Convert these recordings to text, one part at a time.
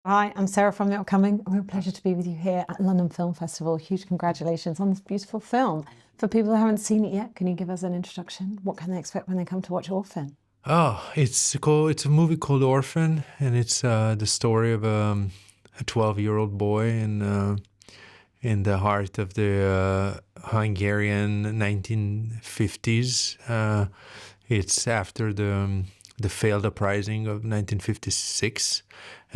Hi, I'm Sarah from The Upcoming. A real pleasure to be with you here at London Film Festival. Huge congratulations on this beautiful film. For people who haven't seen it yet, can you give us an introduction? What can they expect when they come to watch Orphan? Oh, it's a movie called Orphan, and it's the story of a 12-year-old boy in the heart of the Hungarian 1950s. It's after the failed uprising of 1956,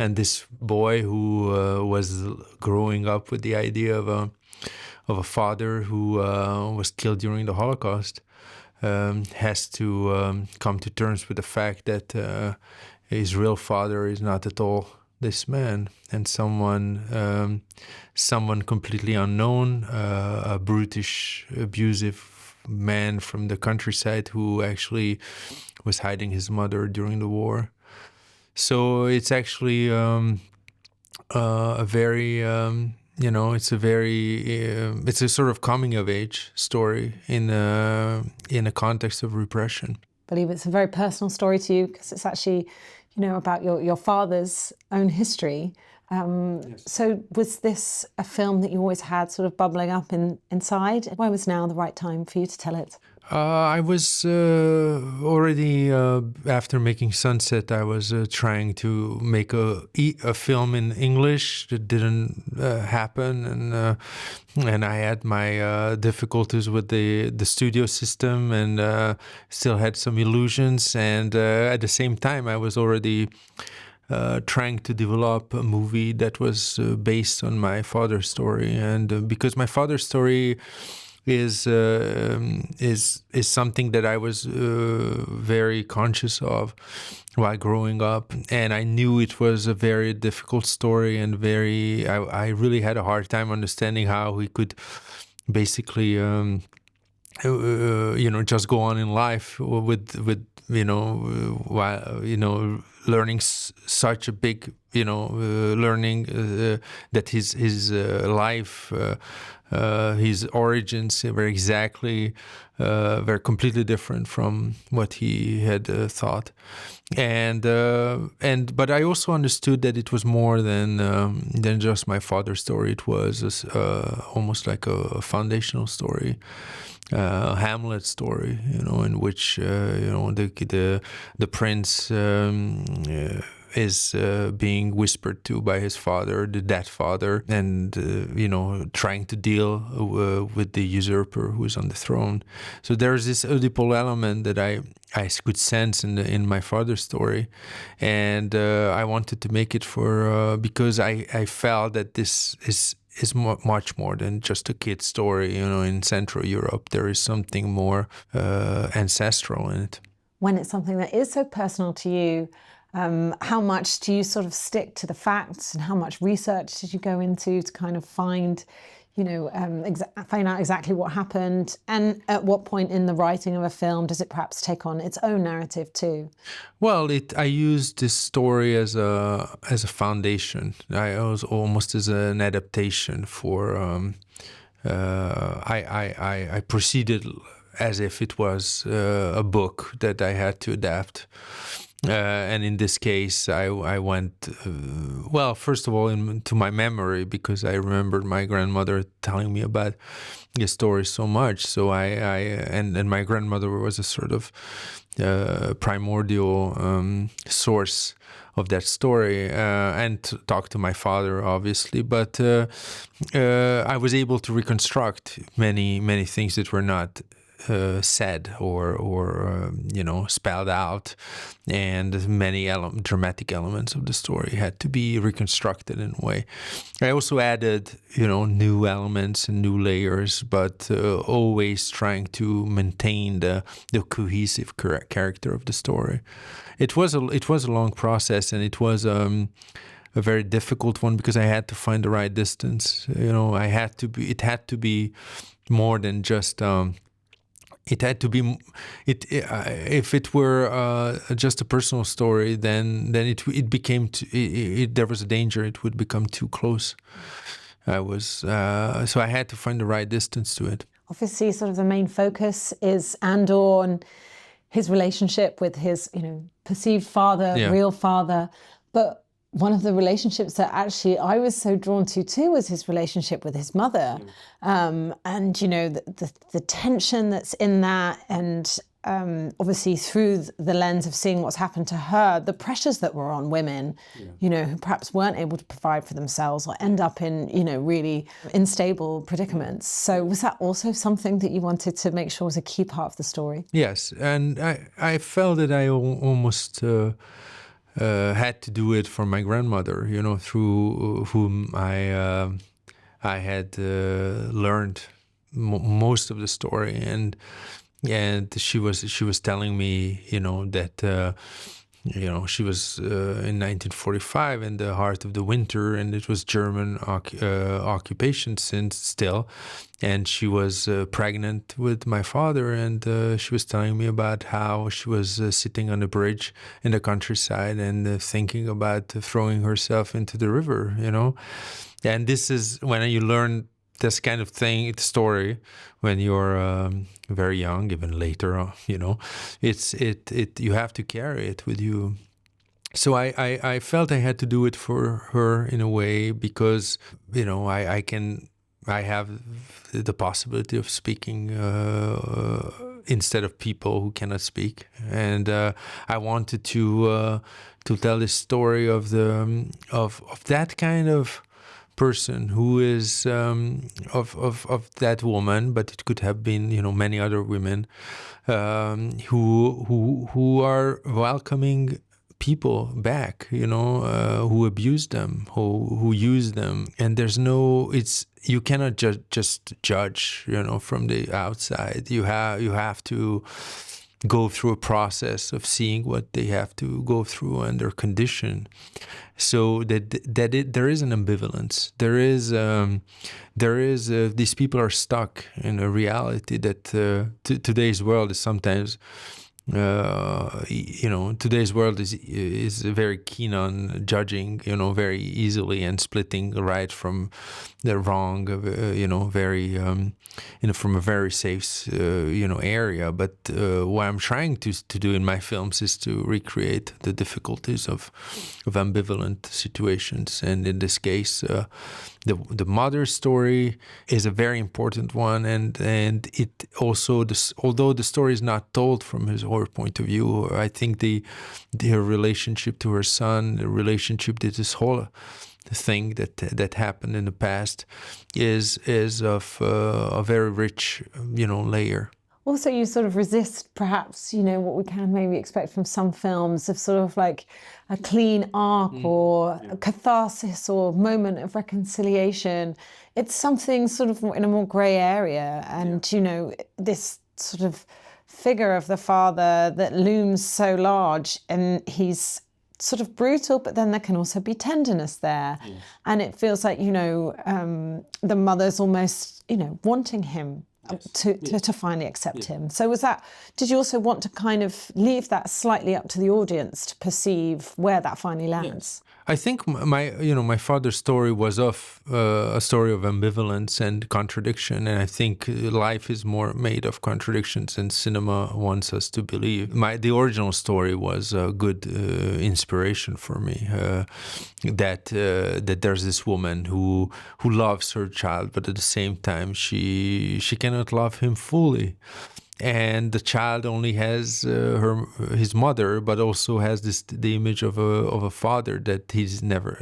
and this boy who was growing up with the idea of a father who was killed during the Holocaust has to come to terms with the fact that his real father is not at all this man, and someone completely unknown, a brutish, abusive man from the countryside who actually was hiding his mother during the war. So it's actually a very it's a sort of coming of age story in a context of repression. I believe it's a very personal story to you because it's actually, about your father's own history. Yes. So was this a film that you always had sort of bubbling up inside? Why was now the right time for you to tell it? I was already, after making Sunset, I was trying to make a film in English. That didn't happen, and I had my difficulties with the studio system, and still had some illusions. And at the same time, I was already trying to develop a movie that was based on my father's story, and because my father's story is something that I was very conscious of while growing up, and I knew it was a very difficult story, and I really had a hard time understanding how he could basically just go on in life with while learning such a big learning that his life, his origins were exactly were completely different from what he had thought, but I also understood that it was more than just my father's story. It was almost like a foundational story. Hamlet story, in which the prince is being whispered to by his father, the dead father, and trying to deal with the usurper who is on the throne. So there's this Oedipal element that I could sense in my father's story, and I wanted to make it because I felt that this is much more than just a kid's story. In Central Europe, there is something more ancestral in it. When it's something that is so personal to you, how much do you sort of stick to the facts, and how much research did you go into to kind of find out exactly what happened? And at what point in the writing of a film does it perhaps take on its own narrative too? Well, I used this story as a foundation. I was almost as an adaptation for. I proceeded as if it was a book that I had to adapt. And in this case, I went, first of all, into my memory, because I remembered my grandmother telling me about the story so much. So and my grandmother was a sort of primordial source of that story, and talk to my father, obviously. But I was able to reconstruct many things that were not said or spelled out, and many dramatic elements of the story had to be reconstructed in a way. I also added new elements and new layers, but always trying to maintain the cohesive character of the story. It was a long process, and it was a very difficult one, because I had to find the right distance. It had to be more than just it had to be. If it were just a personal story, then it became. There was a danger it would become too close. So I had to find the right distance to it. Obviously, sort of the main focus is Andor and his relationship with his, perceived father, Yeah. real father. But one of the relationships that actually I was so drawn to too was his relationship with his mother. And, you know, the tension that's in that, and obviously through the lens of seeing what's happened to her, the pressures that were on women, you know, who perhaps weren't able to provide for themselves or end up in, you know, really unstable predicaments. So was that also something that you wanted to make sure was a key part of the story? Yes, and I felt that I almost had to do it for my grandmother, you know, through whom I had learned most of the story, and she was telling me, you know, that you know, she was in 1945 in the heart of the winter, and it was German occupation since still, and she was pregnant with my father, and she was telling me about how she was sitting on a bridge in the countryside and thinking about throwing herself into the river, you know. And this is when you learn this kind of story when you're very young, even later, you know, you have to carry it with you. So I felt I had to do it for her in a way because, you know, I have the possibility of speaking instead of people who cannot speak, and I wanted to tell this story of that kind of person who is of that woman, but it could have been, you know, many other women who are welcoming people back, you know, who abuse them, who use them, and there's no, you cannot just judge, you know, from the outside. You have to go through a process of seeing what they have to go through and their condition. So there is an ambivalence. There is these people are stuck in a reality that today's world is sometimes. You know, today's world is very keen on judging, you know, very easily and splitting the right from the wrong, you know, very, you know, from a very safe, you know, area. But what I'm trying to do in my films is to recreate the difficulties of ambivalent situations. And in this case, the mother's story is a very important one, and it also, although the story is not told from her point of view, I think her relationship to her son, the relationship to this whole thing that happened in the past, is of a very rich, you know, layer. Also, you sort of resist perhaps, you know, what we can maybe expect from some films of sort of like a clean arc or a catharsis or moment of reconciliation. It's something sort of in a more grey area. And, you know, this sort of figure of the father that looms so large, and he's sort of brutal, but then there can also be tenderness there. And it feels like, you know, the mother's almost, you know, wanting him to finally accept him. So did you also want to kind of leave that slightly up to the audience to perceive where that finally lands? I think my father's story was of a story of ambivalence and contradiction, and I think life is more made of contradictions than cinema wants us to believe. The original story was a good inspiration for me. That there's this woman who loves her child, but at the same time she cannot love him fully. And the child only has his mother, but also has the image of a father that he's never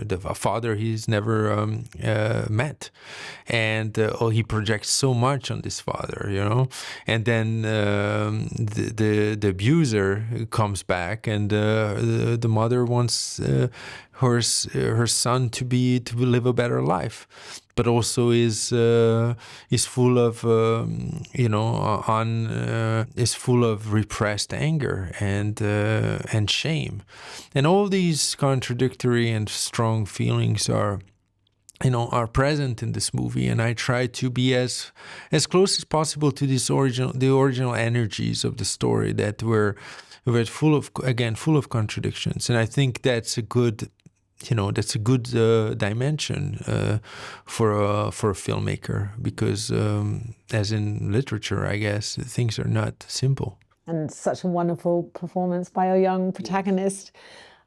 met, and he projects so much on this father, you know. And then the abuser comes back, and the mother wants her son to live a better life, but also is full of is full of repressed anger and shame, and all these contradictory and strong feelings are present in this movie. And I try to be as close as possible to the original energies of the story that were full of contradictions. And I think that's a good dimension for a filmmaker, because as in literature, I guess, things are not simple. And such a wonderful performance by our young protagonist.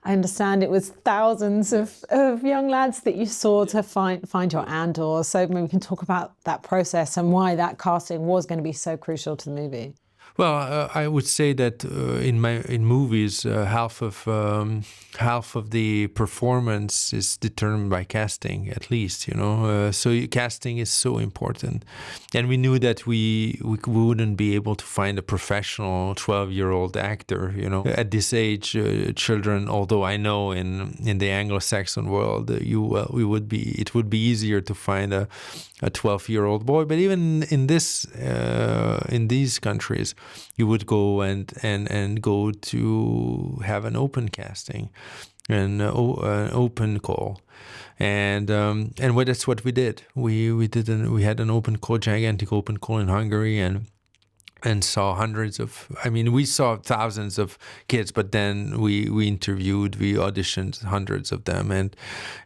I understand it was thousands of young lads that you saw to find your Andor. So maybe we can talk about that process and why that casting was going to be so crucial to the movie. Well, I would say that in movies, half of the performance is determined by casting, at least, you know. Casting is so important, and we knew that we wouldn't be able to find a professional 12-year-old actor, you know, at this age. Children, although I know in the Anglo-Saxon world, it would be easier to find a 12-year-old boy, but even in these countries, you would go and go to have an open casting, an open call, and that's what we did. We had an open call, gigantic open call in Hungary, and saw we saw thousands of kids, but then we auditioned hundreds of them,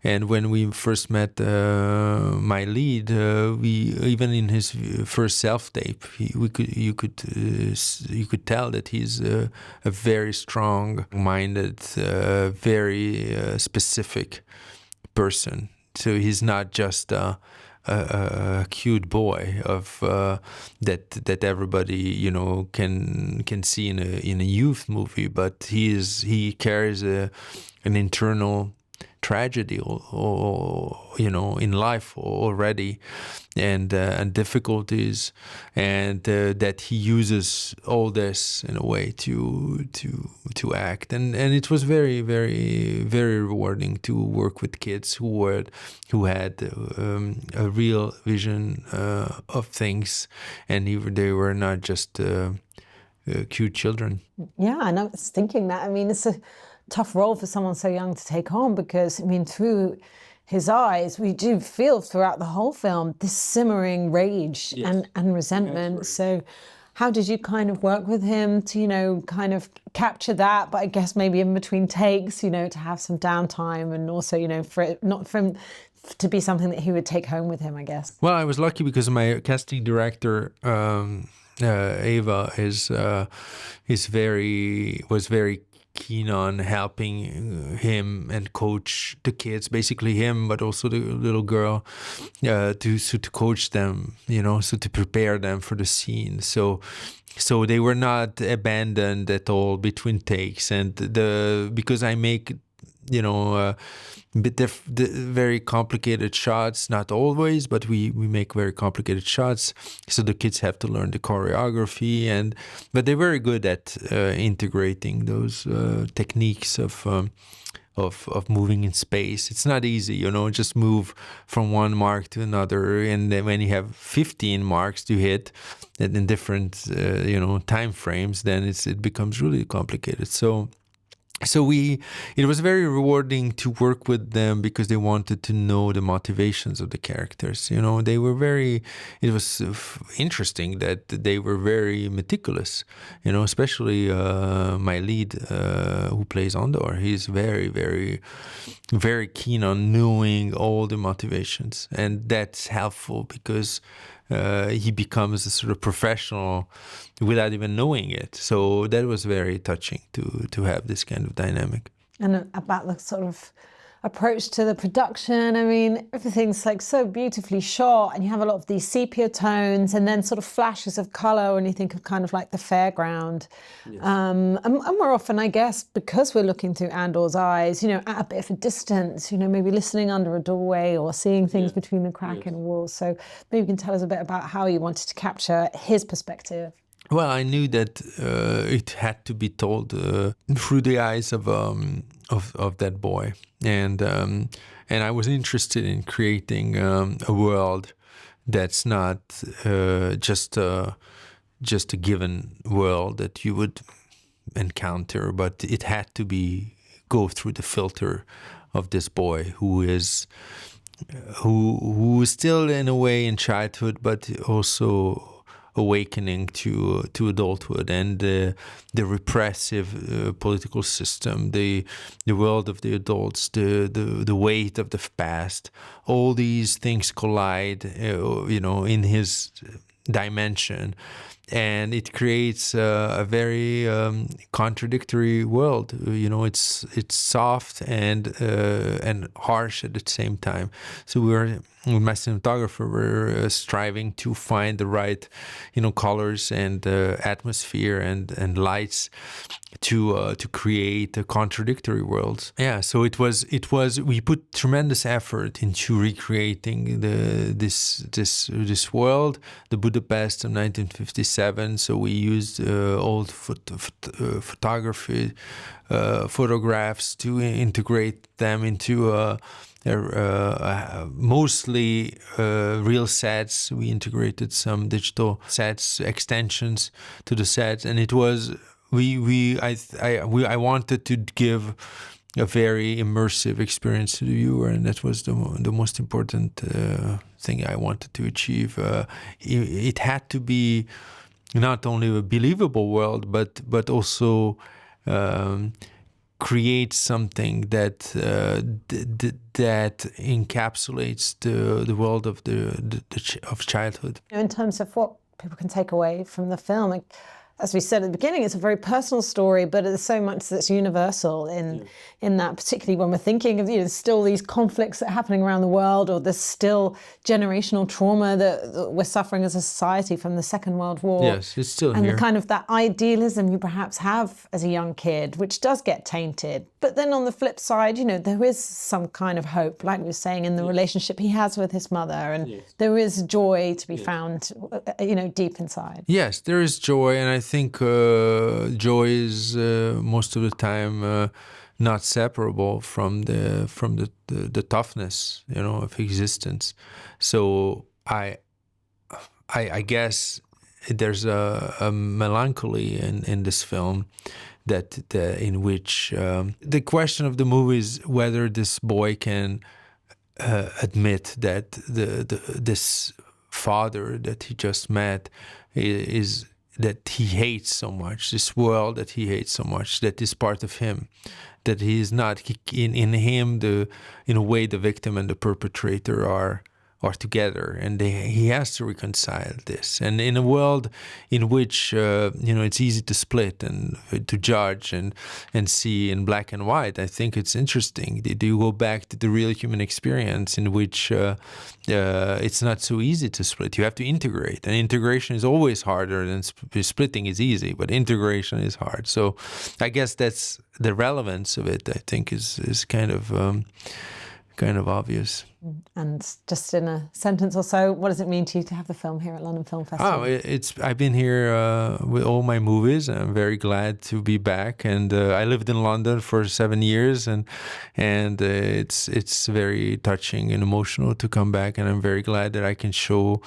and when we first met my lead, we even in his first self-tape, you could tell that he's a very strong-minded, very specific person. So he's not just a cute boy that everybody, you know, can see in a youth movie, but he carries an internal tragedy, or you know, in life already, and difficulties, and that he uses all this in a way to act, and it was very, very, very rewarding to work with kids who had a real vision of things, and they were not just cute children. Yeah, and I was thinking that. I mean, it's a tough role for someone so young to take on, because I mean, through his eyes, we do feel throughout the whole film this simmering rage. Yes. and resentment. Right. So how did you kind of work with him to, you know, kind of capture that, but I guess maybe in between takes, you know, to have some downtime, and also, you know, for it not from to be something that he would take home with him, I guess? Well, I was lucky because my casting director, Ava, was very keen on helping him and coach the kids, basically him, but also the little girl, to coach them, you know, so to prepare them for the scene. So they were not abandoned at all between takes, and because I make, you know, very complicated shots, not always, but we make very complicated shots, so the kids have to learn the choreography, but they're very good at integrating those techniques of moving in space. It's not easy, you know, just move from one mark to another, and then when you have 15 marks to hit in different you know, time frames, then it becomes really complicated. So it was very rewarding to work with them, because they wanted to know the motivations of the characters. You know, it was interesting that they were very meticulous, you know, especially my lead, who plays Andor. He's very, very, very keen on knowing all the motivations, and that's helpful because he becomes a sort of professional without even knowing it. So that was very touching to have this kind of dynamic. And about the sort of approach to the production, I mean, everything's like so beautifully shot, and you have a lot of these sepia tones and then sort of flashes of color when you think of kind of like the fairground. Yes. And more often, I guess, because we're looking through Andor's eyes, you know, at a bit of a distance, you know, maybe listening under a doorway or seeing things between the crack in the wall. So maybe you can tell us a bit about how you wanted to capture his perspective. Well, I knew that it had to be told through the eyes of that boy, and I was interested in creating a world that's not just a given world that you would encounter, but it had to go through the filter of this boy who is still in a way in childhood, but also awakening to adulthood, and the repressive political system, the world of the adults, the weight of the past. All these things collide, you know, in his dimension, and it creates a very contradictory world. You know, it's soft and harsh at the same time. So with my cinematographer, we're striving to find the right, you know, colors and atmosphere and lights to create a contradictory world. Yeah, so it was we put tremendous effort into recreating this world, the Budapest of 1957. So we used old photography photographs to integrate them into mostly real sets. We integrated some digital sets, extensions to the sets, and it was I wanted to give a very immersive experience to the viewer, and that was the most important thing I wanted to achieve. It had to be not only a believable world, but also create something that that encapsulates the world of of childhood. In terms of what people can take away from the film, as we said at the beginning, it's a very personal story, but there's so much that's universal in that, particularly when we're thinking of, you know, still these conflicts that are happening around the world, or there's still generational trauma that we're suffering as a society from the Second World War. Yes, it's still and here. The kind of that idealism you perhaps have as a young kid, which does get tainted. But then on the flip side, you know, there is some kind of hope, like we were saying, in the relationship he has with his mother, and there is joy to be found, you know, deep inside. Yes, there is joy, and I think joy is most of the time not separable from the toughness, you know, of existence. So I guess there's a melancholy in this film in which the question of the movie is whether this boy can admit that this father that he just met is that he hates so much, this world that he hates so much, that is part of him, that he is not in him. In a way, the victim and the perpetrator are together, and he has to reconcile this. And in a world in which you know, it's easy to split and to judge and see in black and white, I think it's interesting. Do you go back to the real human experience in which it's not so easy to split? You have to integrate, and integration is always harder than splitting is easy, but integration is hard. So I guess that's the relevance of it. I think is kind of obvious. And just in a sentence or so, what does it mean to you to have the film here at London Film Festival? I've been here with all my movies, and I'm very glad to be back. And I lived in London for 7 years, and it's very touching and emotional to come back. And I'm very glad that I can show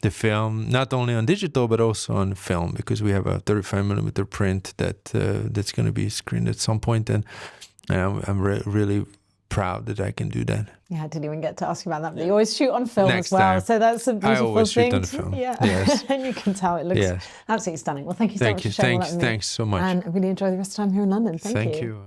the film not only on digital but also on film, because we have a 35mm print that's going to be screened at some point, and I'm really proud that I can do that. Yeah, I didn't even get to ask you about that, but you always shoot on film Next as well, time. so that's a beautiful I always thing. shoot on film. Yeah, yes. And you can tell it looks absolutely stunning. Well, thank you so much for sharing all that with me. Thanks so much. And I really enjoy the rest of the time here in London. Thank you. Thank you.